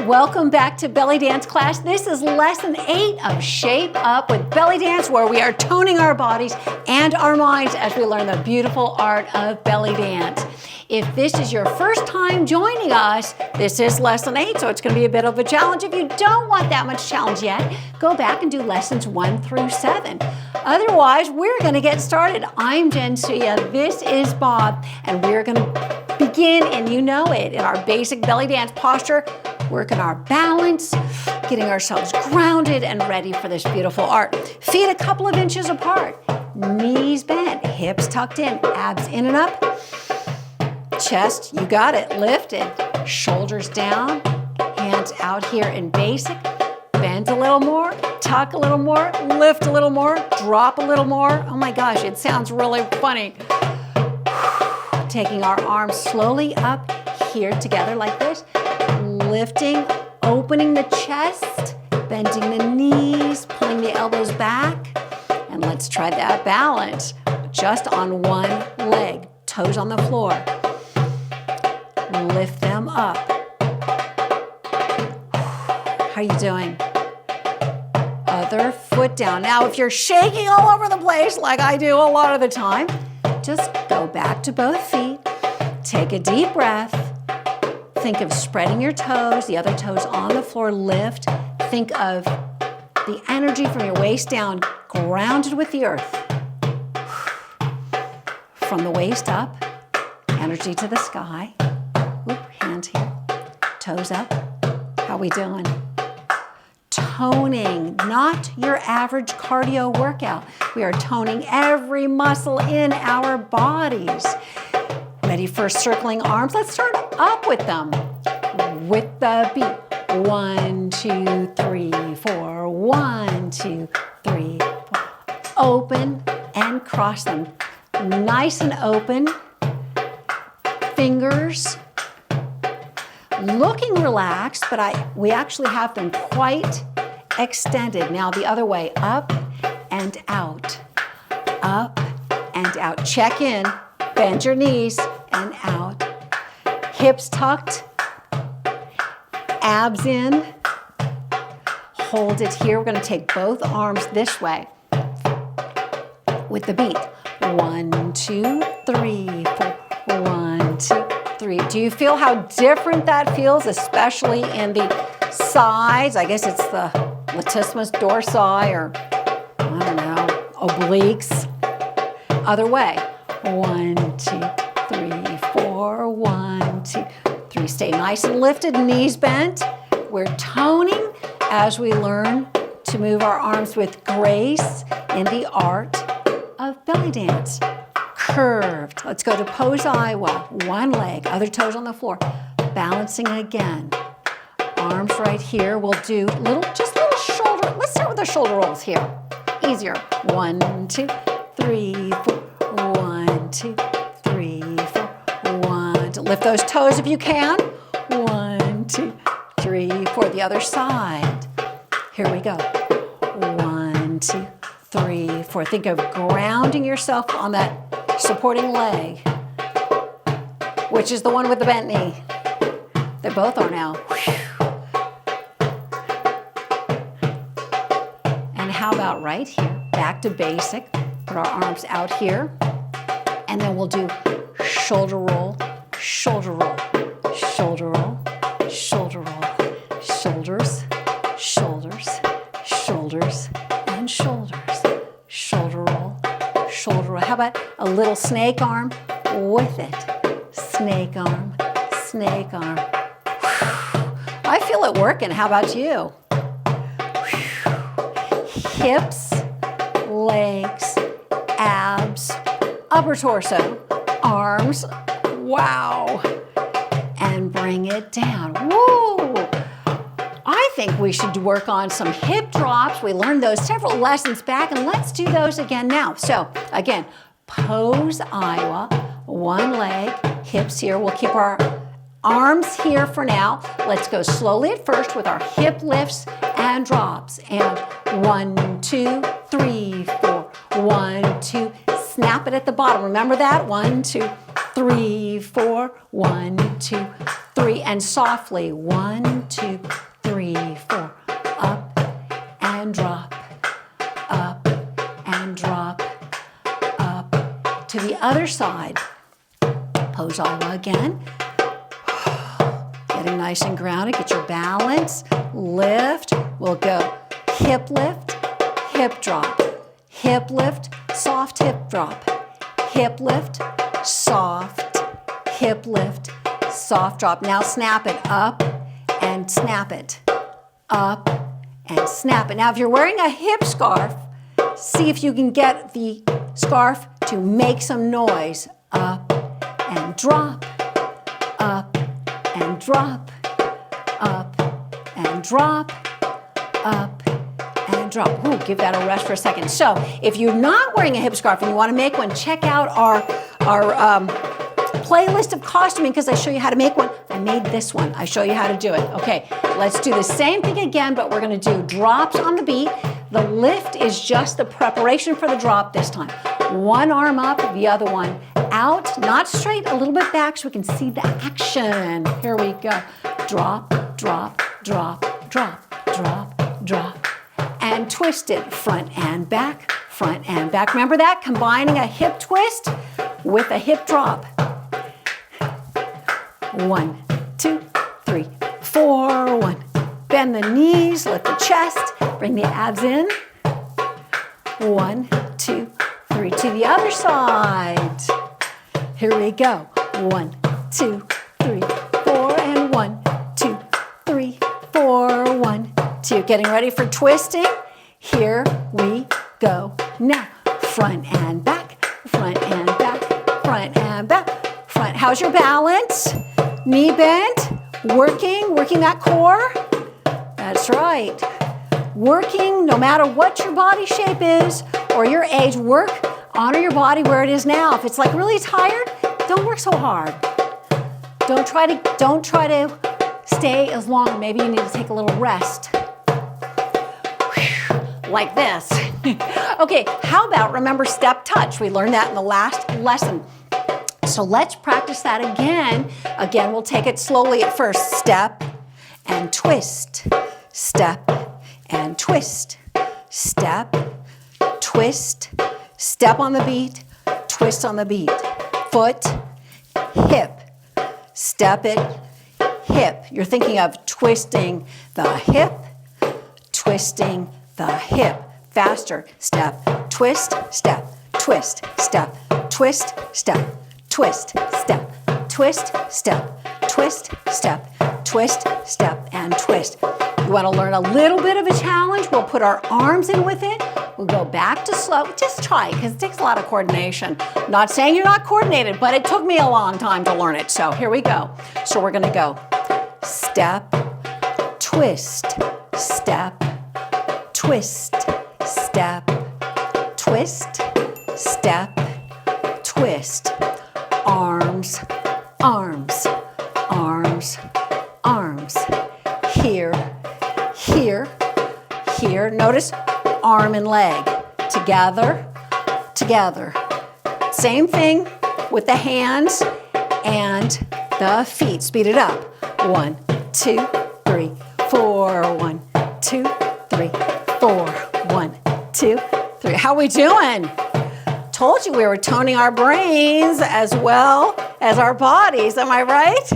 Welcome back to Belly Dance class. This is lesson 8 of Shape Up with Belly Dance, where we are toning our bodies and our minds as we learn the beautiful art of belly dance. If this is your first time joining us, this is lesson 8, so it's going to be a bit of a challenge. If you don't want that much challenge yet, go back and do lessons 1 through 7. Otherwise, we're going to get started. I'm Jensuya, this is Bob, and we're going to begin, and you know it, in our basic belly dance posture, working our balance, getting ourselves grounded and ready for this beautiful art. Feet a couple of inches apart, knees bent, hips tucked in, abs in and up. Chest, you got it, lifted. Shoulders down, hands out here in basic. Bend a little more, tuck a little more, lift a little more, drop a little more. Oh my gosh, it sounds really funny. Taking our arms slowly up here together like this. Lifting, opening the chest, bending the knees, pulling the elbows back. And let's try that balance just on one leg. Toes on the floor. Lift them up. How are you doing? Other foot down. Now, if you're shaking all over the place like I do a lot of the time, just go back to both feet. Take a deep breath. Think of spreading your toes, the other toes on the floor, lift. Think of the energy from your waist down, grounded with the earth. From the waist up, energy to the sky. Oop, hand here, toes up. How we doing? Toning, not your average cardio workout. We are toning every muscle in our bodies. Ready for circling arms? Let's start up with them. With the beat. 1, 2, 3, 4. 1, 2, 3, 4. Open and cross them. Nice and open. Fingers looking relaxed, but we actually have them quite extended. Now the other way, up and out. Up and out. Check in. Bend your knees and out. Hips tucked. Abs in. Hold it here. We're going to take both arms this way with the beat. 1, 2, 3, 4. 1, 2, 3. Do you feel how different that feels, especially in the sides? I guess it's the latissimus dorsi, or I don't know, obliques. Other way. 1, 2, 3, 4. 1, 2, 3. Stay nice and lifted, knees bent. We're toning as we learn to move our arms with grace in the art of belly dance. Curved. Let's go to pose Iowa. One leg, other toes on the floor. Balancing again. Arms right here. We'll do just little shoulder. Let's start with the shoulder rolls here. Easier. 1, 2, 3, 4. 1, 2, 3, 4. 1. Lift those toes if you can. 1, 2, 3, 4. The other side. Here we go. 1, 2, 3, 4. Think of grounding yourself on that supporting leg, which is the one with the bent knee. They both are now. And how about right here? Back to basic. Put our arms out here. And then we'll do shoulder roll, shoulder roll, shoulder roll, shoulder roll, shoulders, shoulders, shoulders, and shoulders. Shoulder roll, shoulder roll. How about a little snake arm with it? Snake arm, snake arm. I feel it working. How about you? Hips, legs, abs, upper torso, arms. Wow. And bring it down. Woo! I think we should work on some hip drops. We learned those several lessons back, and let's do those again now. So again, pose Iowa, one leg, hips here. We'll keep our arms here for now. Let's go slowly at first with our hip lifts and drops. And 1, 2, 3, 4. 1, 2. Snap it at the bottom. Remember that? 1, 2, 3, 4. 1, 2, 3, and softly. 1, 2, 3, 4. Up and drop, up and drop, up. To the other side. Pose Awa again. Getting nice and grounded. Get your balance. Lift. We'll go hip lift, hip drop. Hip lift, soft hip drop. Hip lift, soft, hip lift, soft drop. Now snap it up and snap it. Up and snap it. Now if you're wearing a hip scarf, see if you can get the scarf to make some noise. Up and drop, up and drop, up and drop, up and drop. Ooh, give that a rest for a second. So if you're not wearing a hip scarf and you want to make one, check out our playlist of costuming because I show you how to make one. I made this one. I show you how to do it. Okay, let's do the same thing again, but we're going to do drops on the beat. The lift is just the preparation for the drop this time. One arm up, the other one out, not straight, a little bit back so we can see the action. Here we go. Drop, drop, drop, drop, drop, drop. And twist it, front and back, front and back. Remember that? Combining a hip twist with a hip drop. 1, 2, 3, 4, 1. Bend the knees, lift the chest, bring the abs in. 1, 2, 3. To the other side. Here we go. 1, 2, 3, 4, and 1, 2, 3, 4, 1, 2. Getting ready for twisting. Here we go. Now, front and back, front and back, front and back, front. How's your balance? Knee bent, working that core. That's right. Working, no matter what your body shape is or your age, work, honor your body where it is now. If it's like really tired, don't work so hard. Don't try to stay as long. Maybe you need to take a little rest. Like this. Okay, how about remember step touch? We learned that in the last lesson. So let's practice that again. Again, we'll take it slowly at first. Step and twist. Step and twist. Step, twist, step on the beat, twist on the beat. Foot, hip, step it, hip. You're thinking of twisting the hip, twisting the hip. Faster. Step, twist, step, twist, step, twist, step, twist, step, twist, step, twist, step, twist, step, and twist. You want to learn a little bit of a challenge? We'll put our arms in with it. We'll go back to slow. Just try it because it takes a lot of coordination. Not saying you're not coordinated, but it took me a long time to learn it. So here we go. So we're going to go step, twist, step, twist, step, twist, step, twist. Arms, arms, arms, arms. Here, here, here. Notice arm and leg. Together, together. Same thing with the hands and the feet. Speed it up. 1, 2, 3, 4. 1, 2, 3, 4. 1, 2, 3. How we doing? Told you we were toning our brains as well as our bodies. Am I right?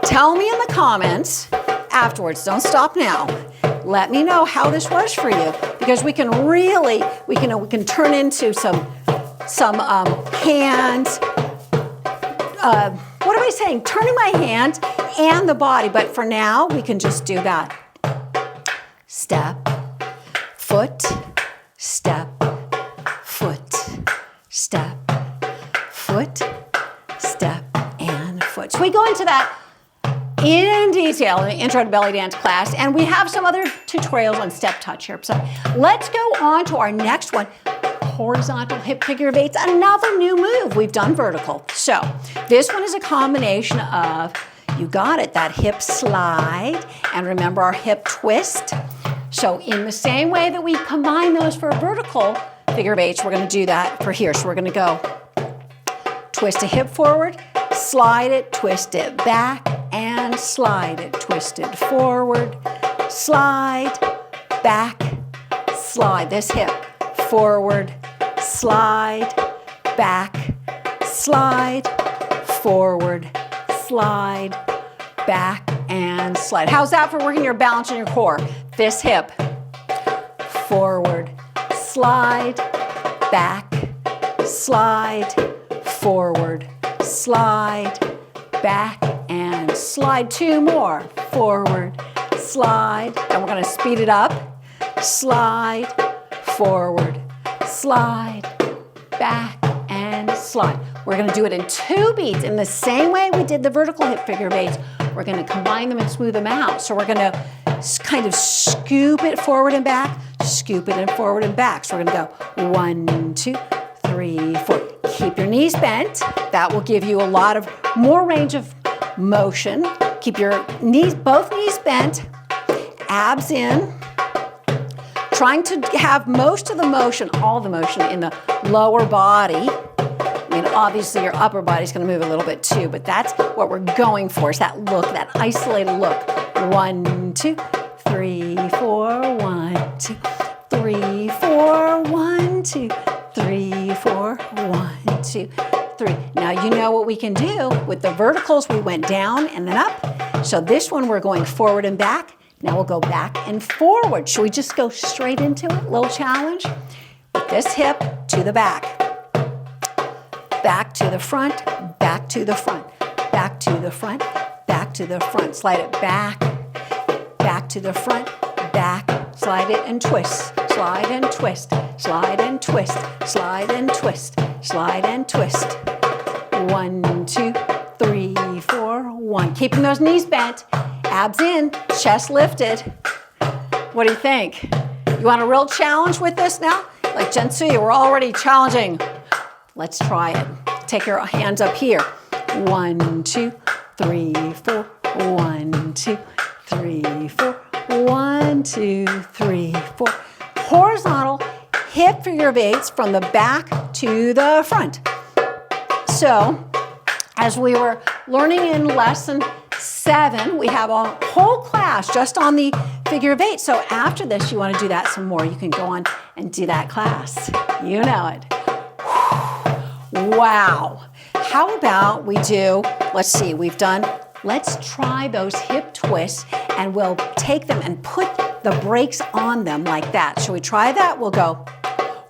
Tell me in the comments afterwards. Don't stop now. Let me know how this was for you because we can really, we can turn into some hands. What am I saying? Turning my hand and the body, but for now we can just do that. Step, foot, step, foot, step, foot, step, and foot. So we go into that in detail in the Intro to Belly Dance class, and we have some other tutorials on step touch here. So let's go on to our next one, horizontal hip figure of eights, another new move. We've done vertical. So this one is a combination of, you got it, that hip slide, and remember our hip twist. So in the same way that we combine those for a vertical figure of eights, we're going to do that for here. So we're going to go twist a hip forward, slide it, twist it back, and slide it, twist it forward, slide, back, slide. This hip, forward, slide, back, slide, forward, slide, back, and slide. How's that for working your balance and your core? This hip, forward, slide, back, slide, forward, slide, back, and slide. 2 more. Forward, slide, and we're going to speed it up. Slide, forward, slide, back, and slide. We're going to do it in 2 beats in the same way we did the vertical hip figure of 8s. We're going to combine them and smooth them out. So we're going to kind of scoop it forward and back, scoop it and forward and back. So we're going to go 1, 2, 3, 4. Keep your knees bent. That will give you a lot of more range of motion. Keep your knees, both knees bent, abs in. Trying to have most of the motion, all the motion in the lower body. I mean, obviously your upper body's going to move a little bit too, but that's what we're going for, is that look, that isolated look. 1, 2, 3, 4, 1, 2, 3, 4, 1, 2, 3, 4, 1, 2, 3. Now you know what we can do. With the verticals, we went down and then up. So this one we're going forward and back. Now we'll go back and forward. Should we just go straight into it? Little challenge. With this hip to the back. Back to the front, back to the front, back to the front, back to the front. Slide it back, back to the front, back, slide it and twist, slide and twist, slide and twist, slide and twist, slide and twist. 1, 2, 3, 4, 1. Keeping those knees bent, abs in, chest lifted. What do you think? You want a real challenge with this now? Like Jensuya, we're already challenging. Let's try it. Take your hands up here. 1, 2, 3, 4. 1, 2, 3, 4. 1, 2, 3, 4. Horizontal hip figure of 8s from the back to the front. So, as we were learning in lesson 7, we have a whole class just on the figure of 8. So after this, you want to do that some more. You can go on and do that class. You know it. Wow. How about we do, let's see, let's try those hip twists, and we'll take them and put the brakes on them like that. Shall we try that? We'll go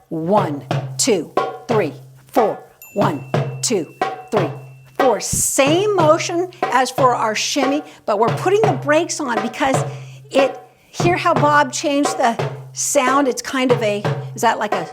1, 2, 3, 4. 1, 2, 3, 4. Same motion as for our shimmy, but we're putting the brakes on because hear how Bob changed the sound? It's kind of is that like a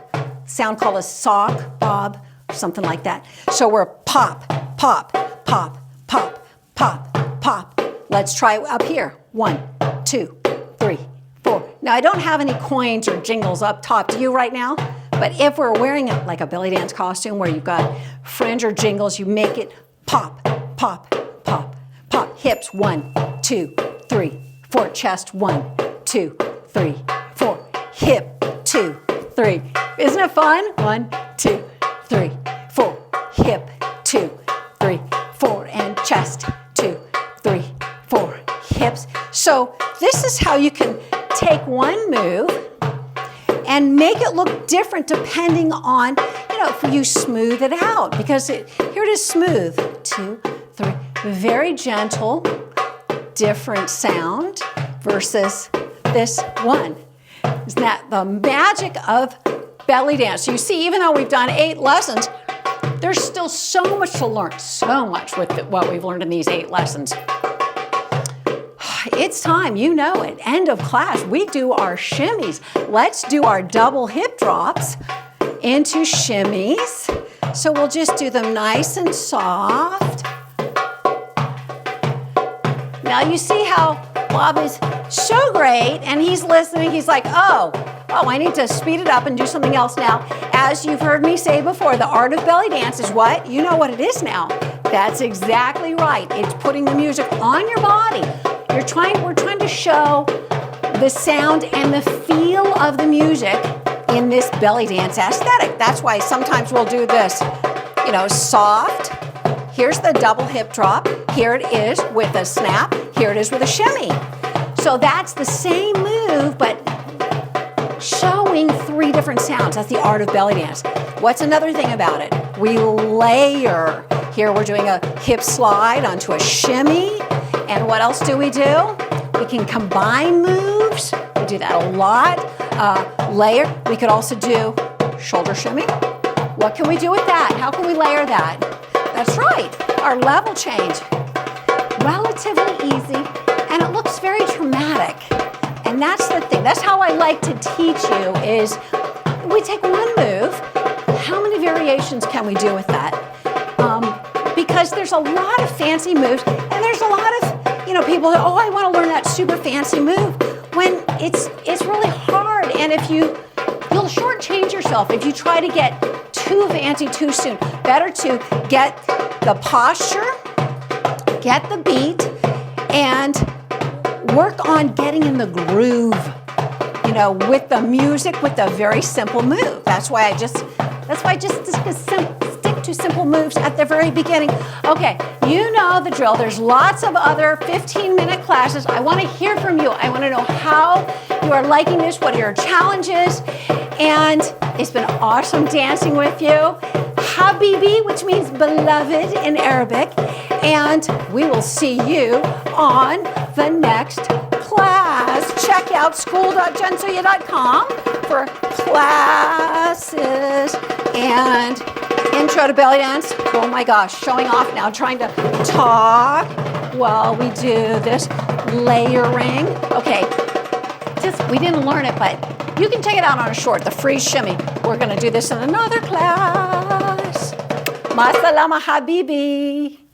sound called a sock, Bob? Or something like that. So we're pop, pop, pop, pop, pop, pop. Let's try up here. 1, 2, 3, 4. Now I don't have any coins or jingles up top. Do you right now? But if we're wearing it like a belly dance costume where you've got fringe or jingles, you make it pop, pop, pop, pop. Hips, 1, 2, 3, 4. Chest, 1, 2, 3, 4. Hip, 2, 3. Isn't it fun? 1, 2, 3, 4. Hip, 2, 3, 4. And chest, 2, 3, 4. Hips. So this is how you can take one move and make it look different depending on, if you smooth it out. Because here it is smooth. 2, 3. Very gentle, different sound versus this one. Isn't that the magic of belly dance? So you see, even though we've done 8 lessons, there's still so much to learn. So much with what we've learned in these 8 lessons. It's time, you know it. End of class. We do our shimmies. Let's do our double hip drops into shimmies. So we'll just do them nice and soft. Now you see how Bob is so great and he's listening. He's like, oh, I need to speed it up and do something else now. As you've heard me say before, the art of belly dance is what? You know what it is now. That's exactly right. It's putting the music on your body. We're trying to show the sound and the feel of the music in this belly dance aesthetic. That's why sometimes we'll do this, soft Here's the double hip drop. Here it is with a snap. Here it is with a shimmy. So that's the same move, but showing 3 different sounds. That's the art of belly dance. What's another thing about it? We layer. Here we're doing a hip slide onto a shimmy. And what else do? We can combine moves. We do that a lot. Layer. We could also do shoulder shimmy. What can we do with that? How can we layer that? That's right, our level change. Relatively easy, and it looks very dramatic. And that's the thing. That's how I like to teach you is we take one move. How many variations can we do with that? Because there's a lot of fancy moves, and there's a lot of, people that, I want to learn that super fancy move, when it's really hard. And if you'll shortchange yourself if you try to get too fancy too soon. Better to get the posture, get the beat, and work on getting in the groove, with the music, with a very simple move. That's why I just stick to simple moves at the very beginning. Okay, you know the drill. There's lots of other 15-minute classes. I want to hear from you. I want to know how you are liking this, what are your challenges, and it's been awesome dancing with you. Habibi, which means beloved in Arabic, and we will see you on the next class. Check out school.jensuya.com for classes and intro to belly dance. Oh my gosh, showing off now, trying to talk while we do this layering. Okay, we didn't learn it, but you can check it out on a short, the free shimmy. We're going to do this in another class. Ma salama habibi.